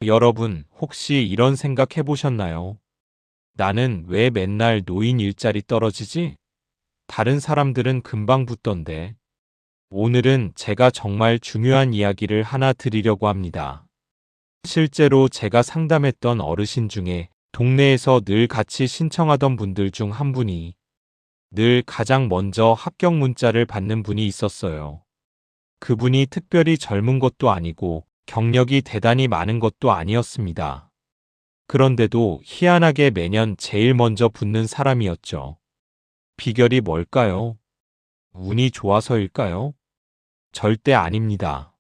여러분, 혹시 이런 생각 해보셨나요? 나는 왜 맨날 노인 일자리 떨어지지? 다른 사람들은 금방 붙던데. 오늘은 제가 정말 중요한 이야기를 하나 드리려고 합니다. 실제로 제가 상담했던 어르신 중에 동네에서 늘 같이 신청하던 분들 중 한 분이 늘 가장 먼저 합격 문자를 받는 분이 있었어요. 그분이 특별히 젊은 것도 아니고 경력이 대단히 많은 것도 아니었습니다. 그런데도 희한하게 매년 제일 먼저 붙는 사람이었죠. 비결이 뭘까요? 운이 좋아서일까요? 절대 아닙니다.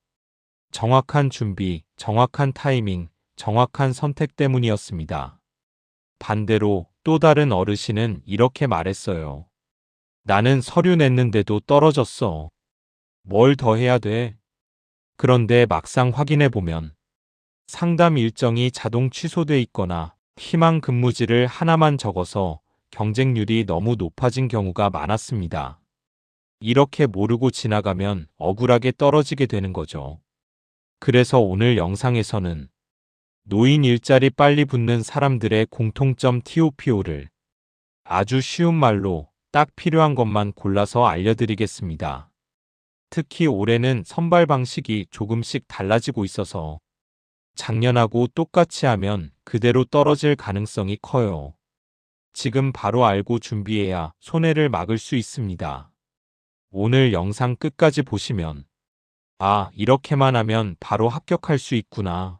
정확한 준비, 정확한 타이밍, 정확한 선택 때문이었습니다. 반대로 또 다른 어르신은 이렇게 말했어요. 나는 서류 냈는데도 떨어졌어. 뭘 더 해야 돼? 그런데 막상 확인해 보면 상담 일정이 자동 취소돼 있거나 희망 근무지를 하나만 적어서 경쟁률이 너무 높아진 경우가 많았습니다. 이렇게 모르고 지나가면 억울하게 떨어지게 되는 거죠. 그래서 오늘 영상에서는 노인 일자리 빨리 붙는 사람들의 공통점 TOPO를 아주 쉬운 말로 딱 필요한 것만 골라서 알려드리겠습니다. 특히 올해는 선발 방식이 조금씩 달라지고 있어서 작년하고 똑같이 하면 그대로 떨어질 가능성이 커요. 지금 바로 알고 준비해야 손해를 막을 수 있습니다. 오늘 영상 끝까지 보시면 아, 이렇게만 하면 바로 합격할 수 있구나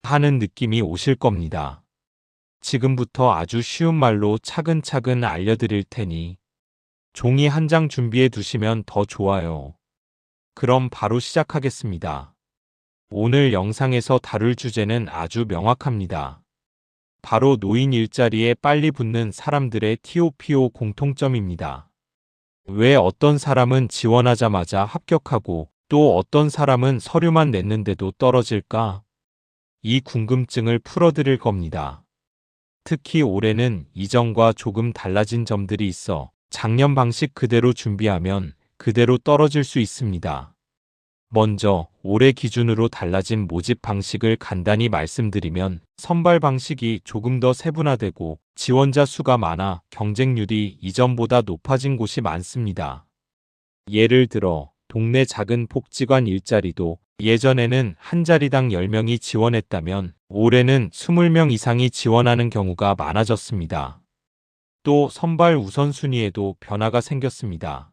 하는 느낌이 오실 겁니다. 지금부터 아주 쉬운 말로 차근차근 알려드릴 테니 종이 한 장 준비해 두시면 더 좋아요. 그럼 바로 시작하겠습니다. 오늘 영상에서 다룰 주제는 아주 명확합니다. 바로 노인 일자리에 빨리 붙는 사람들의 TOPO 공통점입니다. 왜 어떤 사람은 지원하자마자 합격하고 또 어떤 사람은 서류만 냈는데도 떨어질까? 이 궁금증을 풀어드릴 겁니다. 특히 올해는 이전과 조금 달라진 점들이 있어 작년 방식 그대로 준비하면 그대로 떨어질 수 있습니다. 먼저 올해 기준으로 달라진 모집 방식을 간단히 말씀드리면 선발 방식이 조금 더 세분화되고 지원자 수가 많아 경쟁률이 이전보다 높아진 곳이 많습니다. 예를 들어 동네 작은 복지관 일자리도 예전에는 한 자리당 10명이 지원했다면 올해는 20명 이상이 지원하는 경우가 많아졌습니다. 또 선발 우선순위에도 변화가 생겼습니다.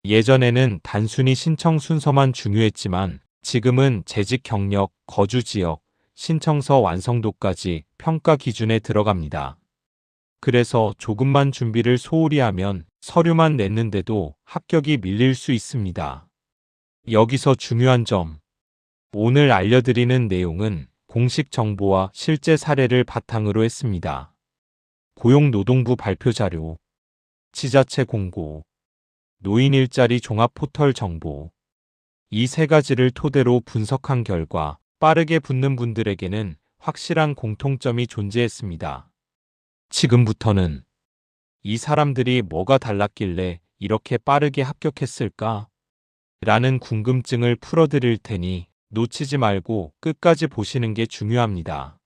예전에는 단순히 신청 순서만 중요했지만 지금은 재직 경력, 거주 지역, 신청서 완성도까지 평가 기준에 들어갑니다. 그래서 조금만 준비를 소홀히 하면 서류만 냈는데도 합격이 밀릴 수 있습니다. 여기서 중요한 점. 오늘 알려드리는 내용은 공식 정보와 실제 사례를 바탕으로 했습니다. 고용노동부 발표 자료, 지자체 공고, 노인 일자리 종합 포털 정보. 이 세 가지를 토대로 분석한 결과 빠르게 붙는 분들에게는 확실한 공통점이 존재했습니다. 지금부터는 이 사람들이 뭐가 달랐길래 이렇게 빠르게 합격했을까? 라는 궁금증을 풀어드릴 테니 놓치지 말고 끝까지 보시는 게 중요합니다.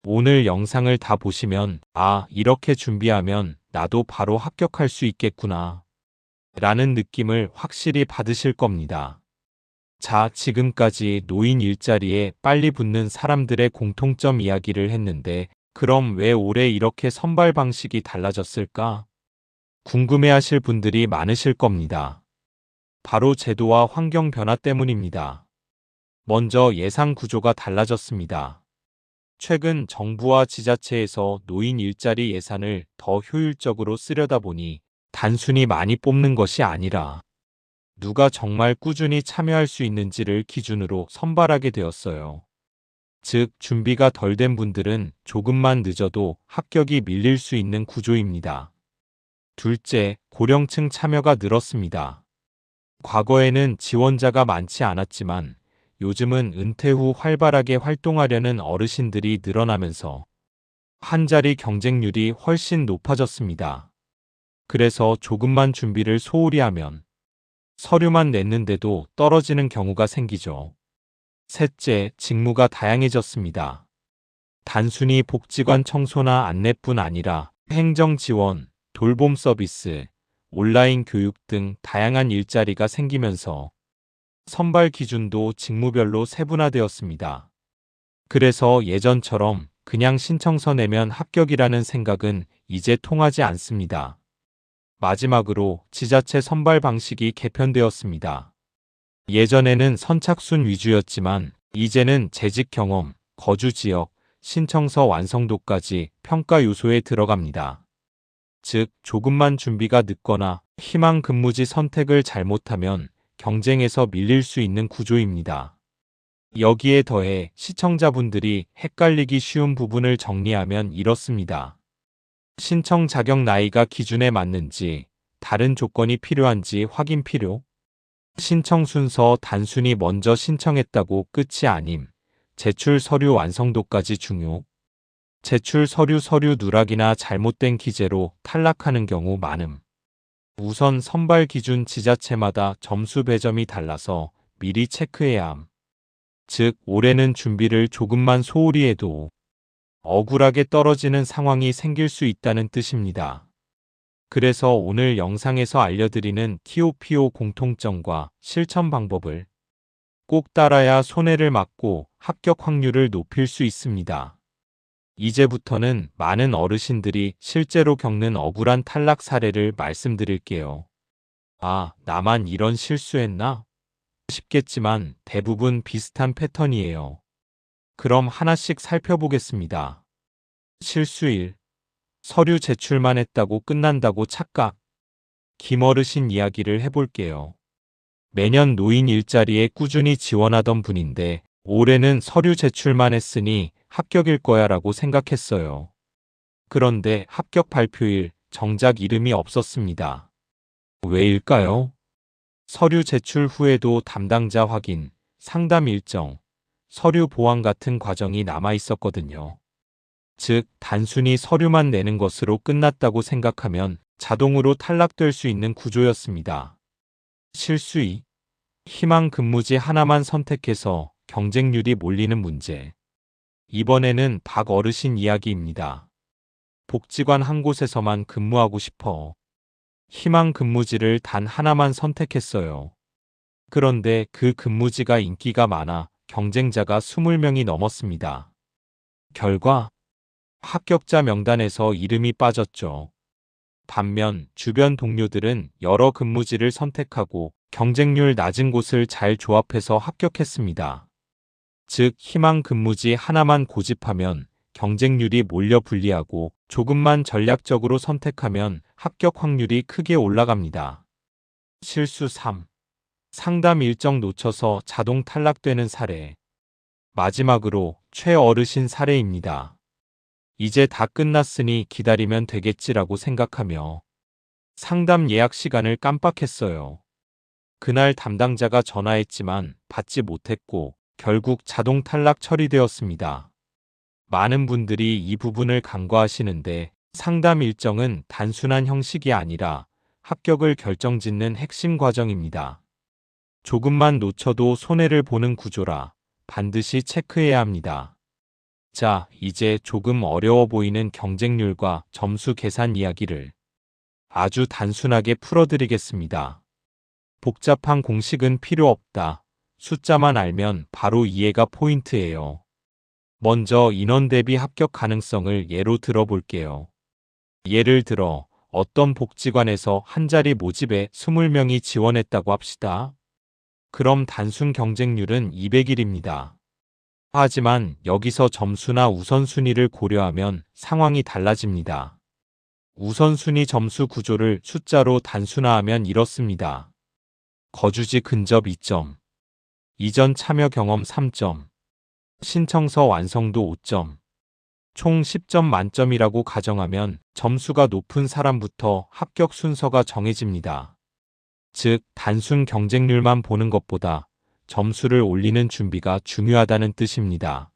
오늘 영상을 다 보시면 아, 이렇게 준비하면 나도 바로 합격할 수 있겠구나 라는 느낌을 확실히 받으실 겁니다. 자, 지금까지 노인 일자리에 빨리 붙는 사람들의 공통점 이야기를 했는데 그럼 왜 올해 이렇게 선발 방식이 달라졌을까? 궁금해하실 분들이 많으실 겁니다. 바로 제도와 환경 변화 때문입니다. 먼저 예산 구조가 달라졌습니다. 최근 정부와 지자체에서 노인 일자리 예산을 더 효율적으로 쓰려다 보니 단순히 많이 뽑는 것이 아니라 누가 정말 꾸준히 참여할 수 있는지를 기준으로 선발하게 되었어요. 즉, 준비가 덜 된 분들은 조금만 늦어도 합격이 밀릴 수 있는 구조입니다. 둘째, 고령층 참여가 늘었습니다. 과거에는 지원자가 많지 않았지만 요즘은 은퇴 후 활발하게 활동하려는 어르신들이 늘어나면서 한 자리 경쟁률이 훨씬 높아졌습니다. 그래서 조금만 준비를 소홀히 하면 서류만 냈는데도 떨어지는 경우가 생기죠. 셋째, 직무가 다양해졌습니다. 단순히 복지관 청소나 안내뿐 아니라 행정 지원, 돌봄 서비스, 온라인 교육 등 다양한 일자리가 생기면서 선발 기준도 직무별로 세분화되었습니다. 그래서 예전처럼 그냥 신청서 내면 합격이라는 생각은 이제 통하지 않습니다. 마지막으로 지자체 선발 방식이 개편되었습니다. 예전에는 선착순 위주였지만 이제는 재직 경험, 거주 지역, 신청서 완성도까지 평가 요소에 들어갑니다. 즉, 조금만 준비가 늦거나 희망 근무지 선택을 잘못하면 경쟁에서 밀릴 수 있는 구조입니다. 여기에 더해 시청자분들이 헷갈리기 쉬운 부분을 정리하면 이렇습니다. 신청 자격 나이가 기준에 맞는지, 다른 조건이 필요한지 확인 필요. 신청 순서 단순히 먼저 신청했다고 끝이 아님. 제출 서류 완성도까지 중요. 제출 서류 누락이나 잘못된 기재로 탈락하는 경우 많음. 우선 선발 기준 지자체마다 점수 배점이 달라서 미리 체크해야 함. 즉, 올해는 준비를 조금만 소홀히 해도 억울하게 떨어지는 상황이 생길 수 있다는 뜻입니다. 그래서 오늘 영상에서 알려드리는 TOPO 공통점과 실천 방법을 꼭 따라야 손해를 막고 합격 확률을 높일 수 있습니다. 이제부터는 많은 어르신들이 실제로 겪는 억울한 탈락 사례를 말씀드릴게요. 아, 나만 이런 실수했나? 싶겠지만 대부분 비슷한 패턴이에요. 그럼 하나씩 살펴보겠습니다. 실수 1. 서류 제출만 했다고 끝난다고 착각. 김어르신 이야기를 해볼게요. 매년 노인 일자리에 꾸준히 지원하던 분인데 올해는 서류 제출만 했으니 합격일 거야 라고 생각했어요. 그런데 합격 발표일 정작 이름이 없었습니다. 왜일까요? 서류 제출 후에도 담당자 확인, 상담 일정, 서류 보완 같은 과정이 남아 있었거든요. 즉, 단순히 서류만 내는 것으로 끝났다고 생각하면 자동으로 탈락될 수 있는 구조였습니다. 실수 2. 희망 근무지 하나만 선택해서 경쟁률이 몰리는 문제. 이번에는 박 어르신 이야기입니다. 복지관 한 곳에서만 근무하고 싶어 희망 근무지를 단 하나만 선택했어요. 그런데 그 근무지가 인기가 많아 경쟁자가 20명이 넘었습니다. 결과 합격자 명단에서 이름이 빠졌죠. 반면 주변 동료들은 여러 근무지를 선택하고 경쟁률 낮은 곳을 잘 조합해서 합격했습니다. 즉, 희망 근무지 하나만 고집하면 경쟁률이 몰려 불리하고 조금만 전략적으로 선택하면 합격 확률이 크게 올라갑니다. 실수 3. 상담 일정 놓쳐서 자동 탈락되는 사례. 마지막으로 최어르신 사례입니다. 이제 다 끝났으니 기다리면 되겠지라고 생각하며 상담 예약 시간을 깜빡했어요. 그날 담당자가 전화했지만 받지 못했고 결국 자동 탈락 처리되었습니다. 많은 분들이 이 부분을 간과하시는데 상담 일정은 단순한 형식이 아니라 합격을 결정짓는 핵심 과정입니다. 조금만 놓쳐도 손해를 보는 구조라 반드시 체크해야 합니다. 자, 이제 조금 어려워 보이는 경쟁률과 점수 계산 이야기를 아주 단순하게 풀어드리겠습니다. 복잡한 공식은 필요 없다. 숫자만 알면 바로 이해가 포인트예요. 먼저 인원 대비 합격 가능성을 예로 들어볼게요. 예를 들어 어떤 복지관에서 한 자리 모집에 20명이 지원했다고 합시다. 그럼 단순 경쟁률은 200일입니다. 하지만 여기서 점수나 우선순위를 고려하면 상황이 달라집니다. 우선순위 점수 구조를 숫자로 단순화하면 이렇습니다. 거주지 근접 2점, 이전 참여 경험 3점, 신청서 완성도 5점, 총 10점 만점이라고 가정하면 점수가 높은 사람부터 합격 순서가 정해집니다. 즉, 단순 경쟁률만 보는 것보다 점수를 올리는 준비가 중요하다는 뜻입니다.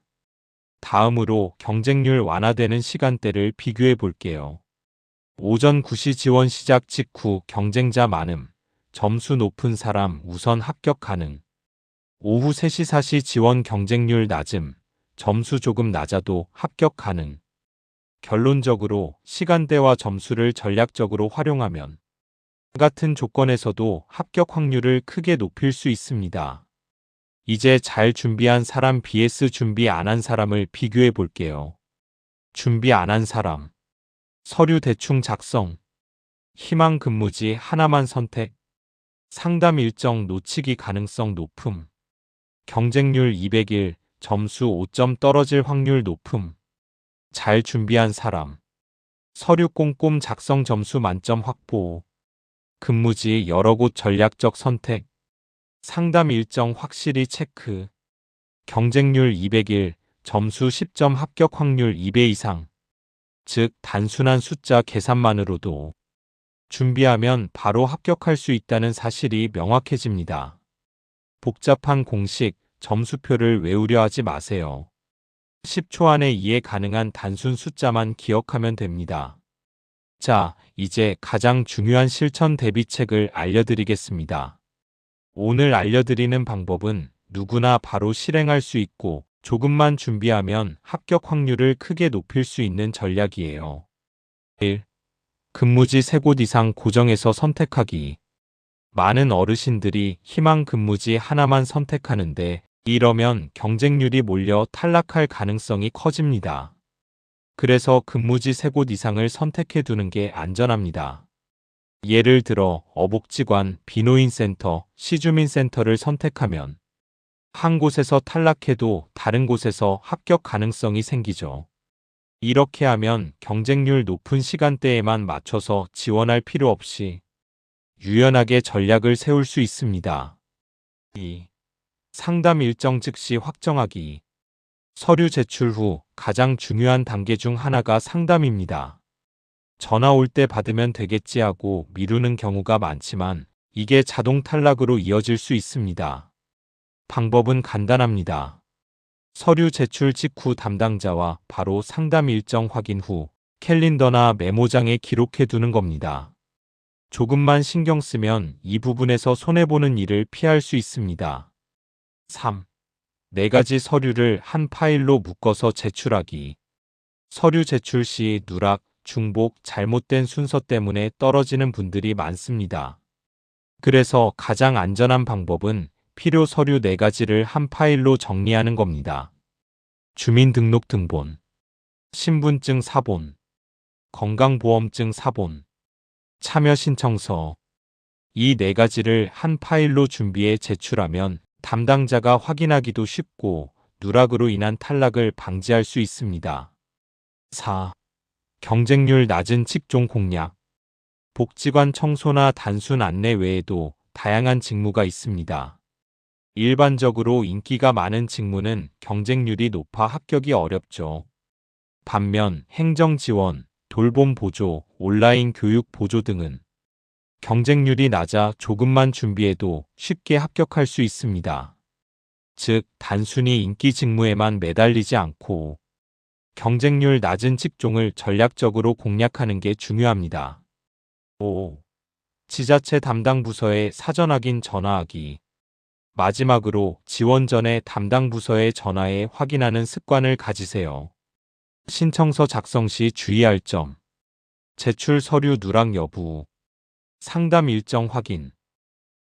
다음으로 경쟁률 완화되는 시간대를 비교해 볼게요. 오전 9시 지원 시작 직후 경쟁자 많음, 점수 높은 사람 우선 합격 가능. 오후 3시 4시 지원 경쟁률 낮음, 점수 조금 낮아도 합격 가능. 결론적으로 시간대와 점수를 전략적으로 활용하면 같은 조건에서도 합격 확률을 크게 높일 수 있습니다. 이제 잘 준비한 사람 vs 준비 안 한 사람을 비교해 볼게요. 준비 안 한 사람. 서류 대충 작성. 희망 근무지 하나만 선택. 상담 일정 놓치기 가능성 높음. 경쟁률 200일, 점수 5점 떨어질 확률 높음. 잘 준비한 사람. 서류 꼼꼼 작성 점수 만점 확보. 근무지 여러 곳 전략적 선택. 상담 일정 확실히 체크. 경쟁률 200일, 점수 10점 합격 확률 2배 이상. 즉, 단순한 숫자 계산만으로도 준비하면 바로 합격할 수 있다는 사실이 명확해집니다. 복잡한 공식, 점수표를 외우려 하지 마세요. 10초 안에 이해 가능한 단순 숫자만 기억하면 됩니다. 자, 이제 가장 중요한 실천 대비책을 알려드리겠습니다. 오늘 알려드리는 방법은 누구나 바로 실행할 수 있고 조금만 준비하면 합격 확률을 크게 높일 수 있는 전략이에요. 1. 근무지 3곳 이상 고정해서 선택하기. 많은 어르신들이 희망 근무지 하나만 선택하는데 이러면 경쟁률이 몰려 탈락할 가능성이 커집니다. 그래서 근무지 3곳 이상을 선택해 두는 게 안전합니다. 예를 들어 어복지관, 비노인센터, 시주민센터를 선택하면 한 곳에서 탈락해도 다른 곳에서 합격 가능성이 생기죠. 이렇게 하면 경쟁률 높은 시간대에만 맞춰서 지원할 필요 없이 유연하게 전략을 세울 수 있습니다. 2. 상담 일정 즉시 확정하기. 서류 제출 후 가장 중요한 단계 중 하나가 상담입니다. 전화 올 때 받으면 되겠지 하고 미루는 경우가 많지만 이게 자동 탈락으로 이어질 수 있습니다. 방법은 간단합니다. 서류 제출 직후 담당자와 바로 상담 일정 확인 후 캘린더나 메모장에 기록해 두는 겁니다. 조금만 신경 쓰면 이 부분에서 손해보는 일을 피할 수 있습니다. 3. 4가지 서류를 한 파일로 묶어서 제출하기. 서류 제출 시 누락, 중복, 잘못된 순서 때문에 떨어지는 분들이 많습니다. 그래서 가장 안전한 방법은 필요 서류 4가지를 한 파일로 정리하는 겁니다. 주민등록등본, 신분증 사본, 건강보험증 사본, 참여신청서. 이 4가지를 한 파일로 준비해 제출하면 담당자가 확인하기도 쉽고 누락으로 인한 탈락을 방지할 수 있습니다. 4. 경쟁률 낮은 직종 공략. 복지관 청소나 단순 안내 외에도 다양한 직무가 있습니다. 일반적으로 인기가 많은 직무는 경쟁률이 높아 합격이 어렵죠. 반면 행정 지원, 돌봄 보조, 온라인 교육 보조 등은 경쟁률이 낮아 조금만 준비해도 쉽게 합격할 수 있습니다. 즉, 단순히 인기 직무에만 매달리지 않고 경쟁률 낮은 직종을 전략적으로 공략하는 게 중요합니다. 5. 지자체 담당 부서에 사전 확인 전화하기. 마지막으로 지원 전에 담당 부서에 전화해 확인하는 습관을 가지세요. 신청서 작성 시 주의할 점. 제출 서류 누락 여부. 상담 일정 확인.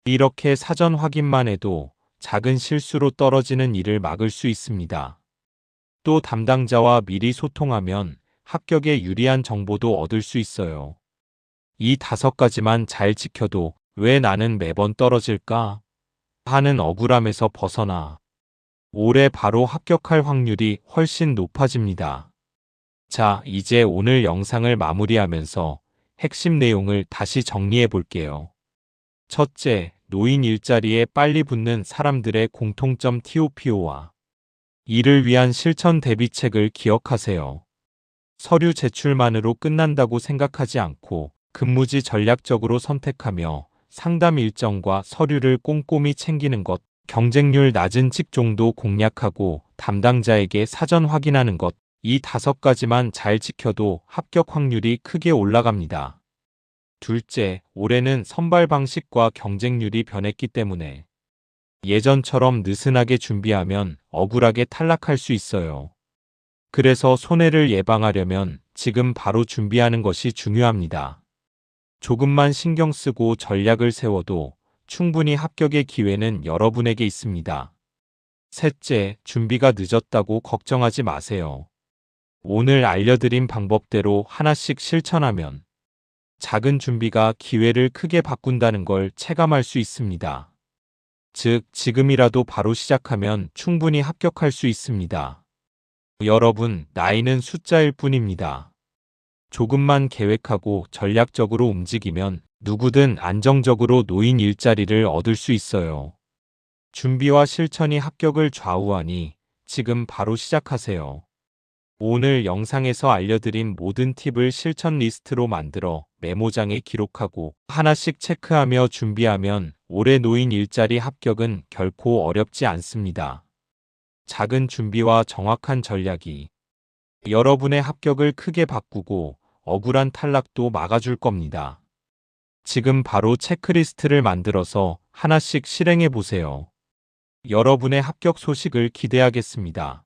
이렇게 사전 확인만 해도 작은 실수로 떨어지는 일을 막을 수 있습니다. 또 담당자와 미리 소통하면 합격에 유리한 정보도 얻을 수 있어요. 이 5가지만 잘 지켜도 왜 나는 매번 떨어질까 하는 억울함에서 벗어나 올해 바로 합격할 확률이 훨씬 높아집니다. 자, 이제 오늘 영상을 마무리하면서 핵심 내용을 다시 정리해 볼게요. 첫째, 노인 일자리에 빨리 붙는 사람들의 공통점 TOPO와 이를 위한 실천 대비책을 기억하세요. 서류 제출만으로 끝난다고 생각하지 않고 근무지 전략적으로 선택하며 상담 일정과 서류를 꼼꼼히 챙기는 것, 경쟁률 낮은 직종도 공략하고 담당자에게 사전 확인하는 것, 이 5가지만 잘 지켜도 합격 확률이 크게 올라갑니다. 둘째, 올해는 선발 방식과 경쟁률이 변했기 때문에 예전처럼 느슨하게 준비하면 억울하게 탈락할 수 있어요. 그래서 손해를 예방하려면 지금 바로 준비하는 것이 중요합니다. 조금만 신경 쓰고 전략을 세워도 충분히 합격의 기회는 여러분에게 있습니다. 셋째, 준비가 늦었다고 걱정하지 마세요. 오늘 알려드린 방법대로 하나씩 실천하면 작은 준비가 기회를 크게 바꾼다는 걸 체감할 수 있습니다. 즉, 지금이라도 바로 시작하면 충분히 합격할 수 있습니다. 여러분, 나이는 숫자일 뿐입니다. 조금만 계획하고 전략적으로 움직이면 누구든 안정적으로 노인 일자리를 얻을 수 있어요. 준비와 실천이 합격을 좌우하니 지금 바로 시작하세요. 오늘 영상에서 알려드린 모든 팁을 실천 리스트로 만들어 메모장에 기록하고 하나씩 체크하며 준비하면 올해 노인 일자리 합격은 결코 어렵지 않습니다. 작은 준비와 정확한 전략이 여러분의 합격을 크게 바꾸고 억울한 탈락도 막아줄 겁니다. 지금 바로 체크리스트를 만들어서 하나씩 실행해 보세요. 여러분의 합격 소식을 기대하겠습니다.